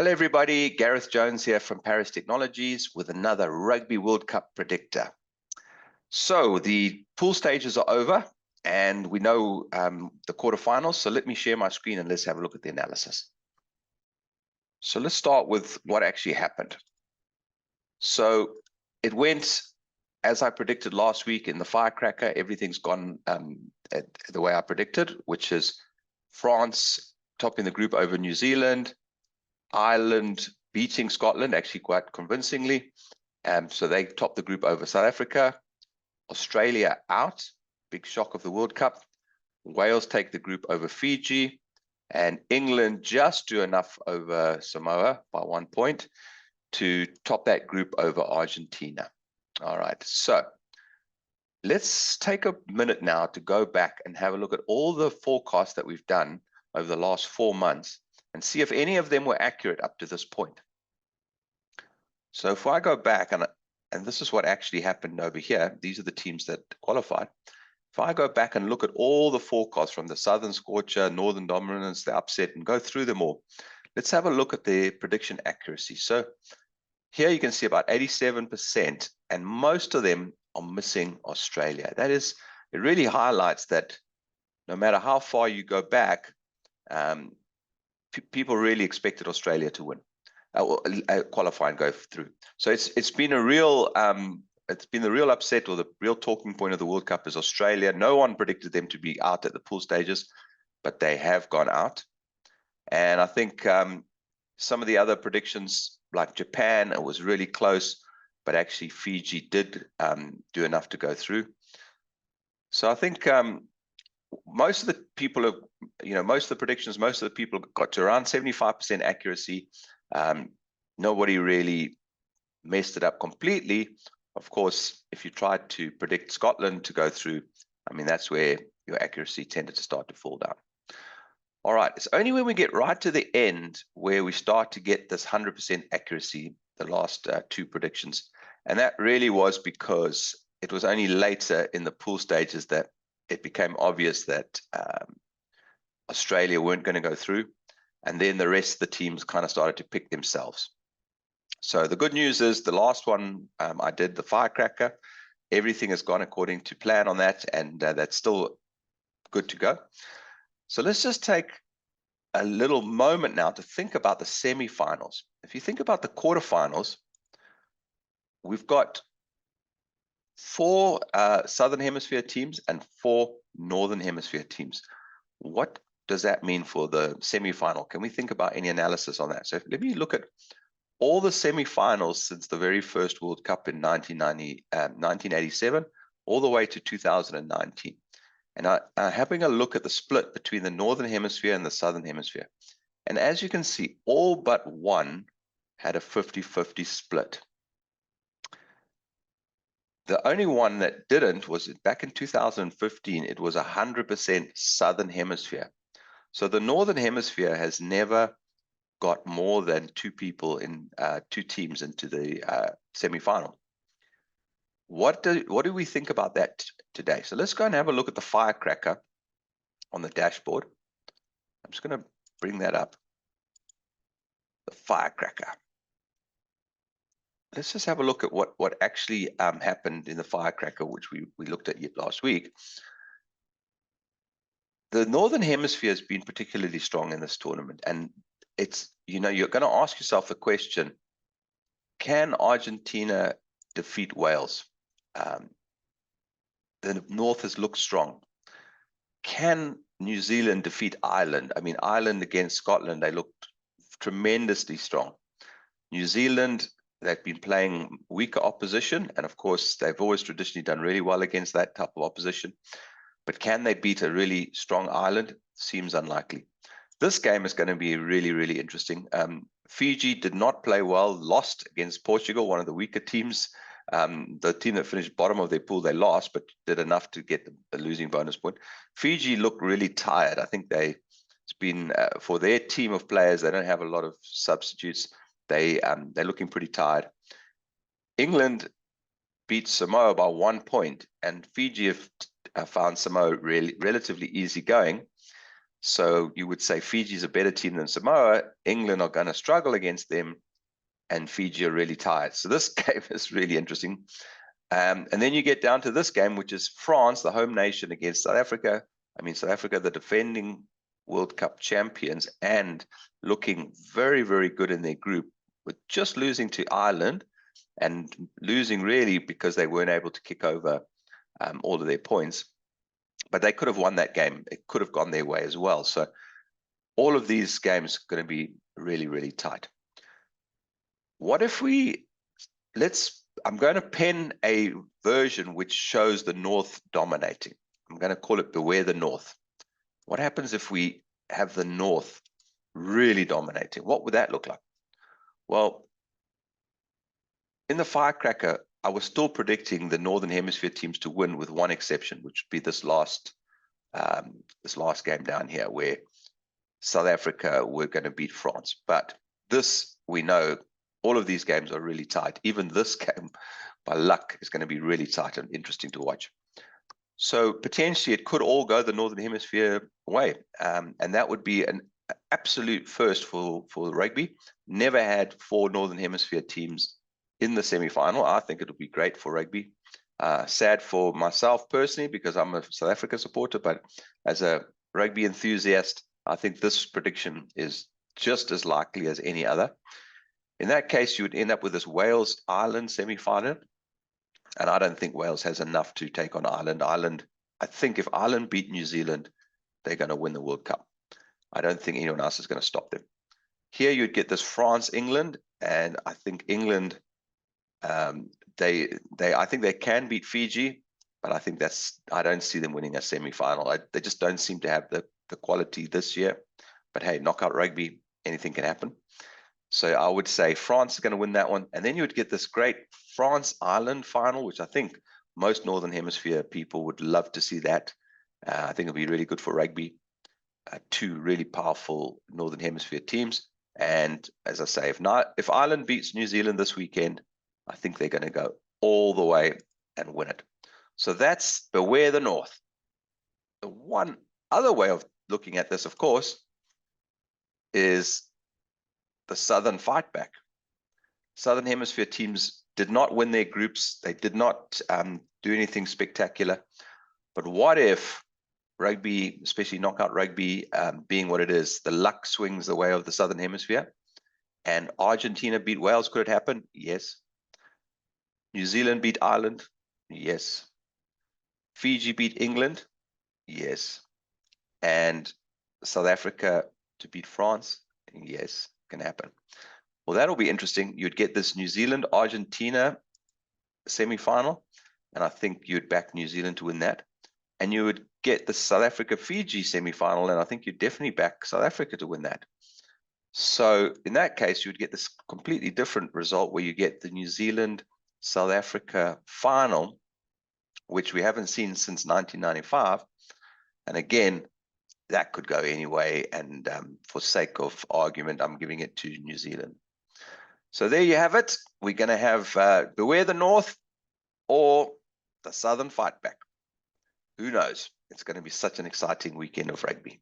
Hello everybody, Gareth Jones here from Paris Technologies with another Rugby World Cup predictor. So the pool stages are over and we know the quarterfinals, so let me share my screen and let's have a look at the analysis. So let's start with what actually happened. So it went as I predicted last week in the firecracker. Everything's gone the way I predicted, which is France topping the group over New Zealand, Ireland beating Scotland actually quite convincingly, so they topped the group over South Africa. Australia out, big shock of the World Cup. Wales take the group over Fiji, and England just do enough over Samoa by 1 point to top that group over Argentina. All right, so let's take a minute now to go back and have a look at all the forecasts that we've done over the last 4 months and see if any of them were accurate up to this point. So if I go back, and this is what actually happened over here, these are the teams that qualified. If I go back and look at all the forecasts from the Southern Scorcher, Northern Dominance, the upset, and go through them all, let's have a look at the prediction accuracy. So here you can see about 87%, and most of them are missing Australia. That is, it really highlights that no matter how far you go back, people really expected Australia to win, qualify and go through. So it's been a real the real upset, or the real talking point of the World Cup is Australia. No one predicted them to be out at the pool stages, but they have gone out. And I think some of the other predictions, like Japan, it was really close, but actually Fiji did do enough to go through. So I think most of the people have, most of the predictions, most of the people got to around 75% accuracy. Nobody really messed it up completely. Of course, if you tried to predict Scotland to go through, I mean, that's where your accuracy tended to start to fall down. All right, it's only when we get right to the end where we start to get this 100% accuracy, the last 2 predictions. And that really was because it was only later in the pool stages that it became obvious that Australia weren't going to go through, and then the rest of the teams kind of started to pick themselves. So the good news is the last one I did, the firecracker, everything has gone according to plan on that, and that's still good to go. So let's just take a little moment now to think about the semi-finals. If you think about the quarterfinals, we've got 4 Southern Hemisphere teams and 4 Northern Hemisphere teams. What does that mean for the semi-final? Can we think about any analysis on that? So let me look at all the semi-finals since the very first World Cup in 1987, all the way to 2019. And having a look at the split between the Northern Hemisphere and the Southern Hemisphere. And as you can see, all but one had a 50-50 split. The only one that didn't was back in 2015, it was 100% Southern Hemisphere. So the Northern Hemisphere has never got more than 2 people in 2 teams into the semi-final. What do we think about that today? So let's go and have a look at the firecracker on the dashboard. I'm just going to bring that up. The firecracker. Let's just have a look at what actually happened in the firecracker, which we looked at last week. The Northern Hemisphere has been particularly strong in this tournament, and it's, you're going to ask yourself the question, can Argentina defeat Wales? The North has looked strong. Can New Zealand defeat Ireland? I mean, Ireland against Scotland, they looked tremendously strong. New Zealand, they've been playing weaker opposition, and of course, they've always traditionally done really well against that type of opposition. But can they beat a really strong Ireland? Seems unlikely. This game is going to be really, really interesting. Fiji did not play well, lost against Portugal, one of the weaker teams. The team that finished bottom of their pool, they lost, but did enough to get the losing bonus point. Fiji looked really tired. I think it's been, for their team of players, they don't have a lot of substitutes. They're looking pretty tired. England beat Samoa by 1 point, and Fiji have found Samoa really relatively easy going. So you would say Fiji's a better team than Samoa. England are going to struggle against them, and Fiji are really tired. So this game is really interesting. And then you get down to this game, which is France, the home nation, against South Africa. I mean, South Africa, the defending World Cup champions, and looking very, very good in their group, with just losing to Ireland, and losing really because they weren't able to kick over all of their points. But they could have won that game. It could have gone their way as well. So all of these games are going to be really, really tight. What if I'm going to pen a version which shows the North dominating. I'm going to call it Beware the North. What happens if we have the North really dominating? What would that look like? Well, in the firecracker, I was still predicting the Northern Hemisphere teams to win, with one exception, which would be this last game down here, where South Africa were going to beat France. But this, we know, all of these games are really tight. Even this game, by luck, is going to be really tight and interesting to watch. So potentially it could all go the Northern Hemisphere way. And that would be an absolute first for rugby. Never had 4 Northern Hemisphere teams in the semi-final. I think it'll be great for rugby. Sad for myself personally, because I'm a South Africa supporter, but as a rugby enthusiast, I think this prediction is just as likely as any other. In that case, you would end up with this Wales-Ireland semi-final. And I don't think Wales has enough to take on Ireland. I think if Ireland beat New Zealand, they're going to win the World Cup. I don't think anyone else is going to stop them. Here you'd get this France-England, and I think England, I think they can beat Fiji, but I don't see them winning a semi-final. They just don't seem to have the quality this year. But hey, knockout rugby, anything can happen. So I would say France is going to win that one. And then you would get this great France-Ireland final, which I think most Northern Hemisphere people would love to see that. I think it'll be really good for rugby. 2 really powerful Northern Hemisphere teams. And as I say, if Ireland beats New Zealand this weekend, I think they're going to go all the way and win it. So that's Beware the North. The one other way of looking at this, of course, is the Southern Fightback. Southern Hemisphere teams did not win their groups. They did not do anything spectacular. But what if rugby, especially knockout rugby, being what it is, the luck swings the way of the Southern Hemisphere, and Argentina beat Wales? Could it happen? Yes. New Zealand beat Ireland? Yes. Fiji beat England? Yes. And South Africa to beat France? Yes, can happen. Well, that'll be interesting. You'd get this New Zealand-Argentina semi-final, and I think you'd back New Zealand to win that. And you would get the South Africa-Fiji semi-final, and I think you'd definitely back South Africa to win that. So in that case, you'd get this completely different result, where you get the New Zealand-South Africa final, which we haven't seen since 1995. And again, that could go anyway, and for sake of argument, I'm giving it to New Zealand. So there you have it. We're going to have Beware the North or the Southern Fightback. Who knows? It's going to be such an exciting weekend of rugby.